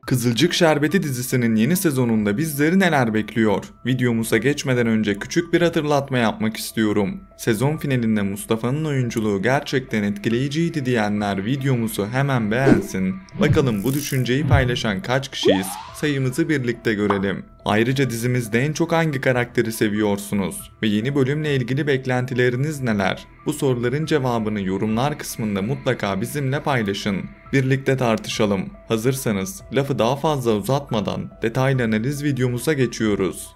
Kızılcık Şerbeti dizisinin yeni sezonunda bizleri neler bekliyor? Videomuza geçmeden önce küçük bir hatırlatma yapmak istiyorum. Sezon finalinde Mustafa'nın oyunculuğu gerçekten etkileyiciydi diyenler videomuzu hemen beğensin. Bakalım bu düşünceyi paylaşan kaç kişiyiz? Sayımızı birlikte görelim. Ayrıca dizimizde en çok hangi karakteri seviyorsunuz? Ve yeni bölümle ilgili beklentileriniz neler? Bu soruların cevabını yorumlar kısmında mutlaka bizimle paylaşın. Birlikte tartışalım. Hazırsanız lafı daha fazla uzatmadan detaylı analiz videomuza geçiyoruz.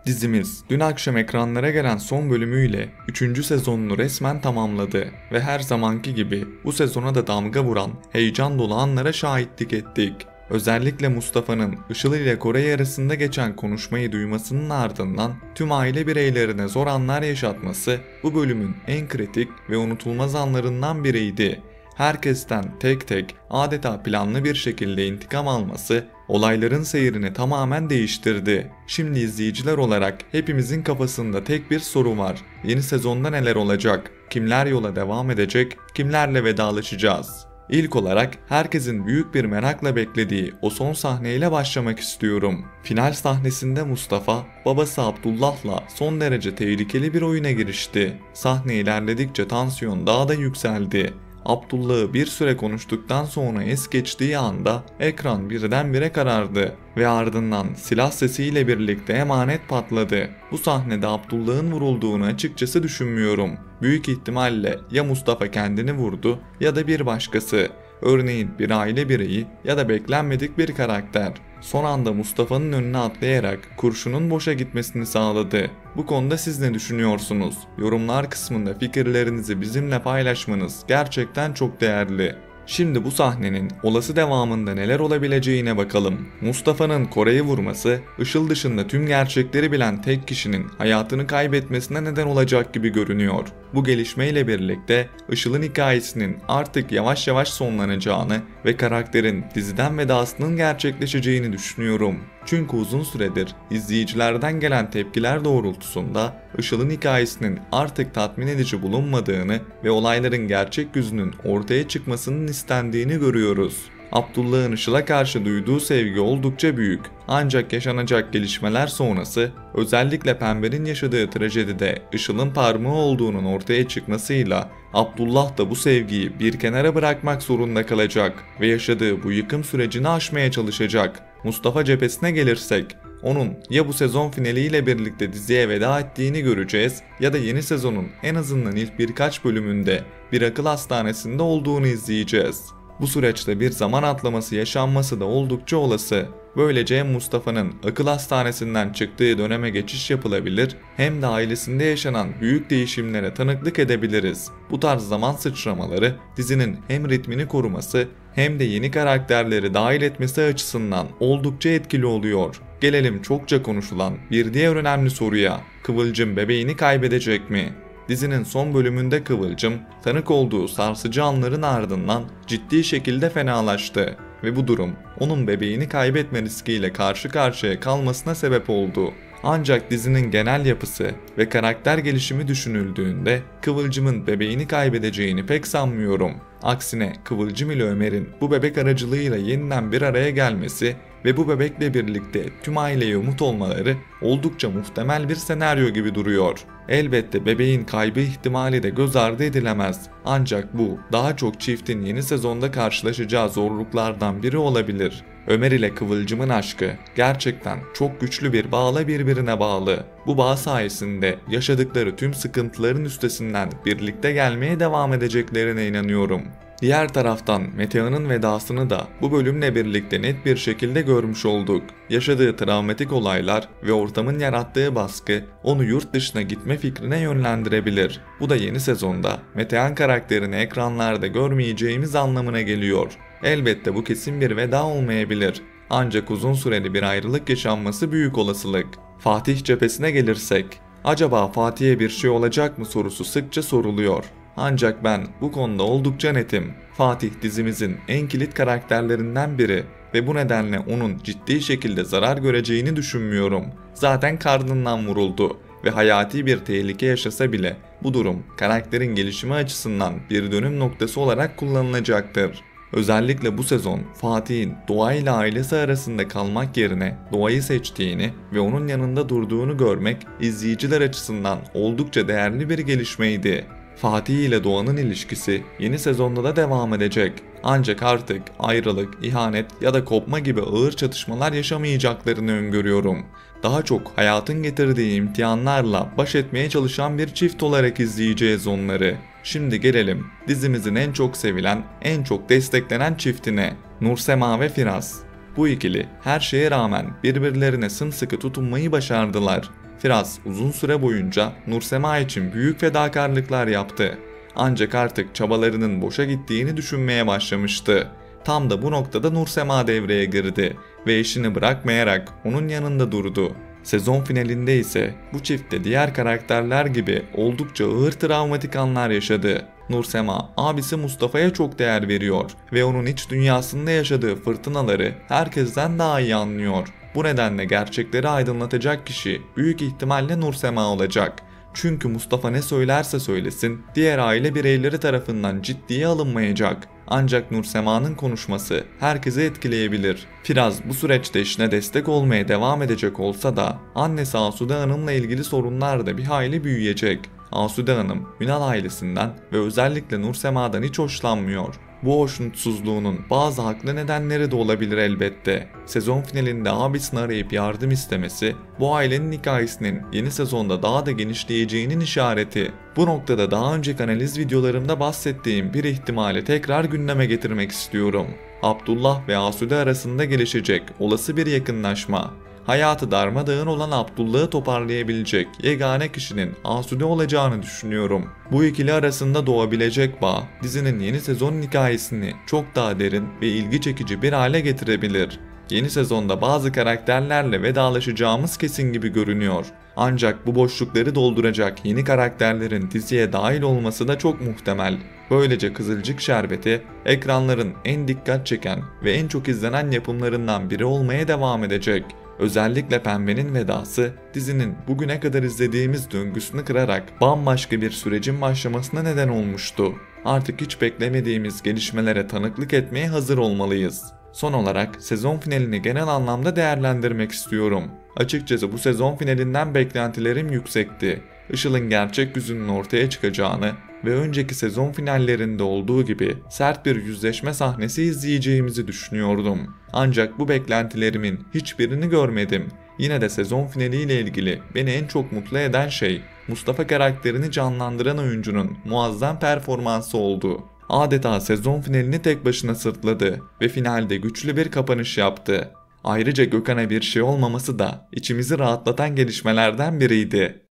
Dizimiz dün akşam ekranlara gelen son bölümüyle 3. sezonunu resmen tamamladı ve her zamanki gibi bu sezona da damga vuran heyecan dolu anlara şahitlik ettik. Özellikle Mustafa'nın Işıl ile Koray arasında geçen konuşmayı duymasının ardından tüm aile bireylerine zor anlar yaşatması bu bölümün en kritik ve unutulmaz anlarından biriydi. Herkesten tek tek adeta planlı bir şekilde intikam alması olayların seyrini tamamen değiştirdi. Şimdi izleyiciler olarak hepimizin kafasında tek bir soru var. Yeni sezonda neler olacak? Kimler yola devam edecek? Kimlerle vedalaşacağız? İlk olarak herkesin büyük bir merakla beklediği o son sahneyle başlamak istiyorum. Final sahnesinde Mustafa, babası Abdullah'la son derece tehlikeli bir oyuna girişti. Sahne ilerledikçe tansiyon daha da yükseldi. Abdullah'ı bir süre konuştuktan sonra es geçtiği anda ekran birdenbire karardı ve ardından silah sesiyle birlikte emanet patladı. Bu sahnede Abdullah'ın vurulduğunu açıkçası düşünmüyorum. Büyük ihtimalle ya Mustafa kendini vurdu ya da bir başkası. Örneğin bir aile bireyi ya da beklenmedik bir karakter. Son anda Mustafa'nın önüne atlayarak kurşunun boşa gitmesini sağladı. Bu konuda siz ne düşünüyorsunuz? Yorumlar kısmında fikirlerinizi bizimle paylaşmanız gerçekten çok değerli. Şimdi bu sahnenin olası devamında neler olabileceğine bakalım. Mustafa'nın Koray'ı vurması, Işıl dışında tüm gerçekleri bilen tek kişinin hayatını kaybetmesine neden olacak gibi görünüyor. Bu gelişmeyle birlikte Işıl'ın hikayesinin artık yavaş yavaş sonlanacağını ve karakterin diziden vedasının gerçekleşeceğini düşünüyorum. Çünkü uzun süredir izleyicilerden gelen tepkiler doğrultusunda Işıl'ın hikayesinin artık tatmin edici bulunmadığını ve olayların gerçek yüzünün ortaya çıkmasının istendiğini görüyoruz. Abdullah'ın Işıl'a karşı duyduğu sevgi oldukça büyük. Ancak yaşanacak gelişmeler sonrası özellikle Pembe'nin yaşadığı trajedide Işıl'ın parmağı olduğunun ortaya çıkmasıyla Abdullah da bu sevgiyi bir kenara bırakmak zorunda kalacak ve yaşadığı bu yıkım sürecini aşmaya çalışacak. Mustafa cephesine gelirsek, onun ya bu sezon finaliyle birlikte diziye veda ettiğini göreceğiz ya da yeni sezonun en azından ilk birkaç bölümünde bir akıl hastanesinde olduğunu izleyeceğiz. Bu süreçte bir zaman atlaması yaşanması da oldukça olası. Böylece hem Mustafa'nın akıl hastanesinden çıktığı döneme geçiş yapılabilir hem de ailesinde yaşanan büyük değişimlere tanıklık edebiliriz. Bu tarz zaman sıçramaları dizinin hem ritmini koruması hem de yeni karakterleri dahil etmesi açısından oldukça etkili oluyor. Gelelim çokça konuşulan bir diğer önemli soruya. Kıvılcım bebeğini kaybedecek mi? Dizinin son bölümünde Kıvılcım, tanık olduğu sarsıcı anların ardından ciddi şekilde fenalaştı ve bu durum onun bebeğini kaybetme riskiyle karşı karşıya kalmasına sebep oldu. Ancak dizinin genel yapısı ve karakter gelişimi düşünüldüğünde Kıvılcım'ın bebeğini kaybedeceğini pek sanmıyorum. Aksine Kıvılcım ile Ömer'in bu bebek aracılığıyla yeniden bir araya gelmesi ve bu bebekle birlikte tüm aileye umut olmaları oldukça muhtemel bir senaryo gibi duruyor. Elbette bebeğin kaybı ihtimali de göz ardı edilemez. Ancak bu daha çok çiftin yeni sezonda karşılaşacağı zorluklardan biri olabilir. Ömer ile Kıvılcım'ın aşkı gerçekten çok güçlü bir bağla birbirine bağlı. Bu bağ sayesinde yaşadıkları tüm sıkıntıların üstesinden birlikte gelmeye devam edeceklerine inanıyorum. Diğer taraftan Metehan'ın vedasını da bu bölümle birlikte net bir şekilde görmüş olduk. Yaşadığı travmatik olaylar ve ortamın yarattığı baskı onu yurt dışına gitme fikrine yönlendirebilir. Bu da yeni sezonda Metehan karakterini ekranlarda görmeyeceğimiz anlamına geliyor. Elbette bu kesin bir veda olmayabilir. Ancak uzun süreli bir ayrılık yaşanması büyük olasılık. Fatih cephesine gelirsek, acaba Fatih'e bir şey olacak mı sorusu sıkça soruluyor. Ancak ben bu konuda oldukça netim. Fatih dizimizin en kilit karakterlerinden biri ve bu nedenle onun ciddi şekilde zarar göreceğini düşünmüyorum. Zaten karnından vuruldu ve hayati bir tehlike yaşasa bile bu durum karakterin gelişimi açısından bir dönüm noktası olarak kullanılacaktır. Özellikle bu sezon Fatih'in Doğa ile ailesi arasında kalmak yerine Doğa'yı seçtiğini ve onun yanında durduğunu görmek izleyiciler açısından oldukça değerli bir gelişmeydi. Fatih ile Doğan'ın ilişkisi yeni sezonda da devam edecek. Ancak artık ayrılık, ihanet ya da kopma gibi ağır çatışmalar yaşamayacaklarını öngörüyorum. Daha çok hayatın getirdiği imtihanlarla baş etmeye çalışan bir çift olarak izleyeceğiz onları. Şimdi gelelim dizimizin en çok sevilen, en çok desteklenen çiftine, Nursema ve Firaz. Bu ikili her şeye rağmen birbirlerine sımsıkı tutunmayı başardılar. Firaz uzun süre boyunca Nursema için büyük fedakarlıklar yaptı. Ancak artık çabalarının boşa gittiğini düşünmeye başlamıştı. Tam da bu noktada Nursema devreye girdi ve eşini bırakmayarak onun yanında durdu. Sezon finalinde ise bu çift de diğer karakterler gibi oldukça ağır travmatik anlar yaşadı. Nursema abisi Mustafa'ya çok değer veriyor ve onun iç dünyasında yaşadığı fırtınaları herkesten daha iyi anlıyor. Bu nedenle gerçekleri aydınlatacak kişi büyük ihtimalle Nursema olacak. Çünkü Mustafa ne söylerse söylesin diğer aile bireyleri tarafından ciddiye alınmayacak. Ancak Nursema'nın konuşması herkese etkileyebilir. Firaz bu süreçte eşine destek olmaya devam edecek olsa da annesi Asude Hanım'la ilgili sorunlar da bir hayli büyüyecek. Asude Hanım, Ünal ailesinden ve özellikle Nursema'dan hiç hoşlanmıyor. Bu hoşnutsuzluğunun bazı haklı nedenleri de olabilir elbette. Sezon finalinde abisini arayıp yardım istemesi, bu ailenin hikayesinin yeni sezonda daha da genişleyeceğinin işareti. Bu noktada daha önceki analiz videolarımda bahsettiğim bir ihtimali tekrar gündeme getirmek istiyorum. Abdullah ve Asude arasında gelişecek olası bir yakınlaşma. Hayatı darmadağın olan Abdullah'ı toparlayabilecek yegane kişinin Asude olacağını düşünüyorum. Bu ikili arasında doğabilecek bağ, dizinin yeni sezon hikayesini çok daha derin ve ilgi çekici bir hale getirebilir. Yeni sezonda bazı karakterlerle vedalaşacağımız kesin gibi görünüyor. Ancak bu boşlukları dolduracak yeni karakterlerin diziye dahil olması da çok muhtemel. Böylece Kızılcık Şerbeti ekranların en dikkat çeken ve en çok izlenen yapımlarından biri olmaya devam edecek. Özellikle Pembe'nin vedası dizinin bugüne kadar izlediğimiz döngüsünü kırarak bambaşka bir sürecin başlamasına neden olmuştu. Artık hiç beklemediğimiz gelişmelere tanıklık etmeye hazır olmalıyız. Son olarak sezon finalini genel anlamda değerlendirmek istiyorum. Açıkçası bu sezon finalinden beklentilerim yüksekti. Işıl'ın gerçek yüzünün ortaya çıkacağını ve önceki sezon finallerinde olduğu gibi sert bir yüzleşme sahnesi izleyeceğimizi düşünüyordum. Ancak bu beklentilerimin hiçbirini görmedim. Yine de sezon finaliyle ilgili beni en çok mutlu eden şey Mustafa karakterini canlandıran oyuncunun muazzam performansı oldu. Adeta sezon finalini tek başına sırtladı ve finalde güçlü bir kapanış yaptı. Ayrıca Gökhan'a bir şey olmaması da içimizi rahatlatan gelişmelerden biriydi.